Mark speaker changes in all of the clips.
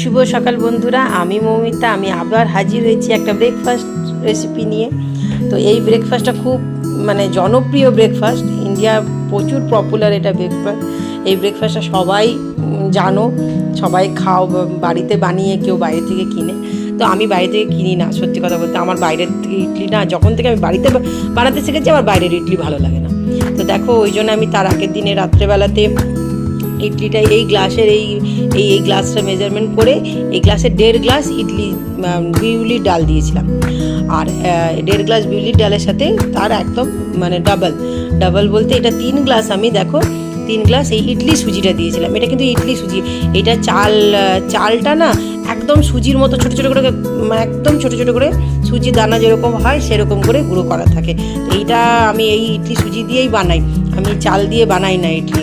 Speaker 1: শুভ সকাল বন্ধুরা, আমি মৌমিতা। আমি আবার হাজির হয়েছি একটা ব্রেকফাস্ট রেসিপি নিয়ে। তো এই ব্রেকফাস্টটা খুব জনপ্রিয় ব্রেকফাস্ট, ইন্ডিয়া প্রচুর পপুলার এটা ব্রেকফাস্ট। এই ব্রেকফাস্টটা সবাই জানো, সবাই খাও বাড়িতে বানিয়ে, কেউ বাইরে থেকে কিনে। তো আমি বাইরে থেকে কিনি না, সত্যি কথা বলতে। আমার বাইরের থেকে ইডলি না, যখন থেকে আমি বাড়িতে বানাতে শিখেছি আমার বাইরের ইডলি ভালো লাগে না। তো দেখো, ওই জন্য আমি তার আগের দিনে রাত্রেবেলাতে ইডলিটা এই গ্লাসের এই গ্লাসটা মেজারমেন্ট করে এই গ্লাসে 1.5 গ্লাস ইডলি বিউলির ডাল দিয়েছিলাম। আর 1.5 গ্লাস বিউলির ডালের সাথে তার একদম ডাবল বলতে এটা 3 গ্লাস, আমি দেখো 3 গ্লাস এই ইডলি সুজিটা দিয়েছিলাম। এটা কিন্তু ইডলি সুজি, এটা চালটা না একদম সুজির মতো ছোটো ছোটো করে, একদম ছোটো ছোটো করে সুজির দানা যেরকম হয় সেরকম করে গুঁড়ো করা থাকে। এইটা আমি এই ইডলি সুজি দিয়েই বানাই, আমি চাল দিয়ে বানাই না ইডলি,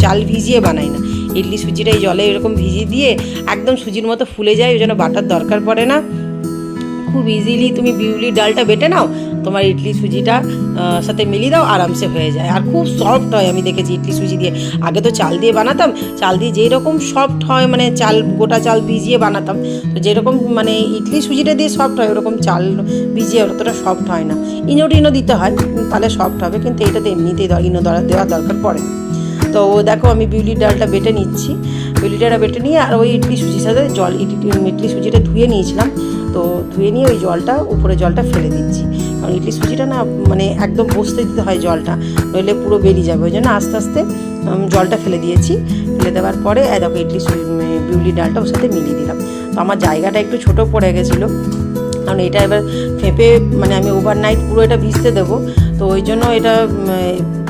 Speaker 1: চাল ভিজিয়ে বানাই না। ইডলি সুজিটা এই জলে এরকম ভিজিয়ে দিয়ে একদম সুজির মতো ফুলে যায়, ওই জন্য বাটার দরকার পড়ে না। খুব ইজিলি তুমি বিউলির ডালটা বেটে নাও, তোমার ইডলি সুজিটা সাথে মিলিয়ে দাও, আরামসে হয়ে যায়। আর খুব সফট হয়, আমি দেখেছি ইডলি সুজি দিয়ে। আগে তো চাল দিয়ে বানাতাম, চাল দিয়ে যেরকম সফট হয়, গোটা চাল ভিজিয়ে বানাতাম, তো যেরকম ইডলি সুজিটা দিয়ে সফট হয়, ওরকম চাল ভিজিয়ে অতটা সফট হয় না। ইনো দিতে হয়, তাহলে সফট হবে, কিন্তু এটাতে এমনিতেই ইনো দেওয়ার দরকার পড়ে না। তো দেখো, আমি বিউলির ডালটা বেটে নিচ্ছি। বিউলির ডালটা বেটে নিয়ে আর ওই ইডলি সুজির সাথে ইডলি সুজিটা ধুয়ে নিয়েছিলাম, তো ধুয়ে নিয়ে ওই উপরে জলটা ফেলে দিচ্ছি। কারণ ইডলি সুজিটা না একদম বসতে দিতে হয় জলটা, নইলে পুরো বেরিয়ে যাবে। ওই জন্য আস্তে আস্তে জলটা ফেলে দিয়েছি। ফেলে দেওয়ার পরে দেখো বিউলির ডালটা ওর সাথে মিলিয়ে দিলাম। তো আমার জায়গাটা একটু ছোটো পড়ে গেছিলো, কারণ এটা এবার ফেঁপে আমি ওভারনাইট পুরো এটা ভিজতে দেবো। তো ওই জন্য এটা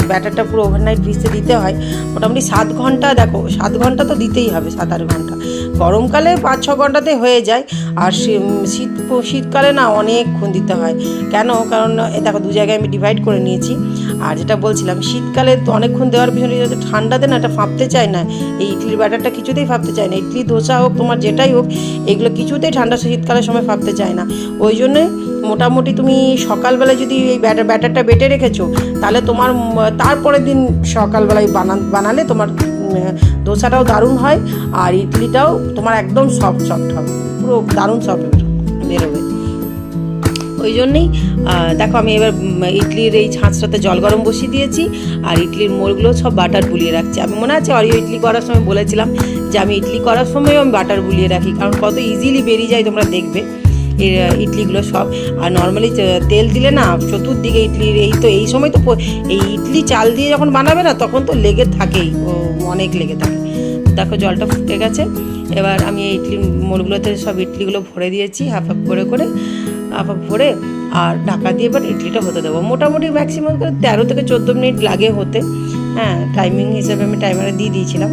Speaker 1: ব্যাটারটা পুরো ওভারনাইট ভিজতে দিতে হয়। মোটামুটি 7 ঘন্টা, দেখো 7 ঘন্টা তো দিতেই হবে, 7-8 ঘন্টা। গরমকালে 5-6 ঘন্টাতে হয়ে যায়, আর শীতকালে না অনেকক্ষণ দিতে হয়। কারণ দেখো 2 জায়গায় আমি ডিভাইড করে নিয়েছি। আর যেটা বলছিলাম, শীতকালে তো অনেকক্ষণ দেওয়ার পিছনে যাতে ঠান্ডাতে না এটা ফাঁপতে চায় না, এই ইডলির ব্যাটারটা কিছুতেই ফাঁপতে চায় না। ইডলি ধোসা হোক, তোমার যেটাই হোক, এগুলো কিছুতেই শীতকালের সময় ফাঁপতে চায় না। ওই জন্যে মোটামুটি তুমি সকালবেলায় যদি এই ব্যাটারটা বেটে রেখেছো, তাহলে তোমার তারপরের দিন সকালবেলায় বানালে তোমার ধোসাটাও দারুণ হয়, আর ইডলিটাও তোমার একদম সফট হবে, পুরো দারুণ সফট বেরোবে। ওই জন্যেই দেখো, আমি এবার ইডলির এই ছাঁচটাতে জল গরম বসিয়ে দিয়েছি, আর ইডলির মোড়গুলো সব বাটার বুলিয়ে রাখছি। আমি মনে আছে অরিও ইডলি করার সময় বলেছিলাম যে আমি ইডলি করার সময়ও আমি বাটার বুলিয়ে রাখি, কারণ কত ইজিলি বেরিয়ে যায়, তোমরা দেখবে ইডলিগুলো সব। আর নর্মালি তেল দিলে না চতুর্দিকে ইডলির এই সময় তো এই ইডলি চাল দিয়ে যখন বানাবে না, তখন তো লেগে থাকেই, অনেক লেগে থাকে। দেখো জলটা ফুটে গেছে। এবার আমি এই ইডলির মোড়গুলোতে সব ইডলিগুলো ভরে দিয়েছি, হাফ ভরে আর ঢাকা দিয়ে এবার ইডলিটা হতে দেবো। মোটামুটি ম্যাক্সিমাম 13 থেকে 14 মিনিট লাগে হতে। হ্যাঁ, টাইমিং হিসেবে আমি টাইমারে দিয়ে দিয়েছিলাম,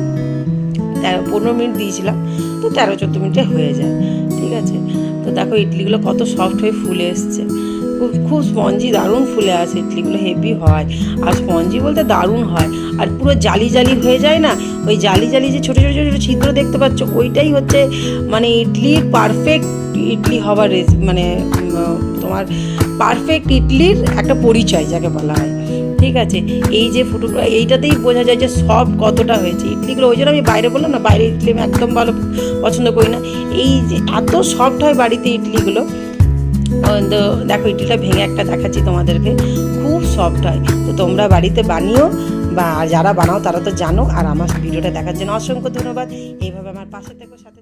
Speaker 1: 15 মিনিট দিয়েছিলাম, তো 13-14 মিনিটে হয়ে যায়। ঠিক আছে। তো দেখো ইডলিগুলো কত সফট হয়ে ফুলে এসছে, খুব স্পঞ্জি, দারুণ ফুলে আসে ইডলিগুলো, হেভি হয়। আর স্পঞ্জি বলতে দারুণ হয়, আর পুরো জালি হয়ে যায় না। ওই জালি যে ছোটো ছোটো ছিদ্র দেখতে পাচ্ছ, ওইটাই হচ্ছে ইডলির পারফেক্ট ইডলি হওয়ার তোমার পারফেক্ট ইডলির একটা পরিচয় যাকে বলা হয়। ঠিক আছে। এই যে এইটাতেই বোঝা যায় যে সফট কতটা হয়েছে ইডলিগুলো। ওই জন্য আমি বাইরে বললাম না, বাইরের ইডলি আমি একদম ভালো পছন্দ করি না। এই যে এত সফট হয় বাড়িতে ইডলিগুলো। তো দেখো ইডলিটা ভেঙে একটা দেখাচ্ছি তোমাদেরকে, খুব সফট হয়। তো তোমরা বাড়িতে বানিও, বা যারা বানাও তারা তো জানো। আর আমার ভিডিওটা দেখার জন্য অসংখ্য ধন্যবাদ। এইভাবে আমার পাশে থেকো, সাথে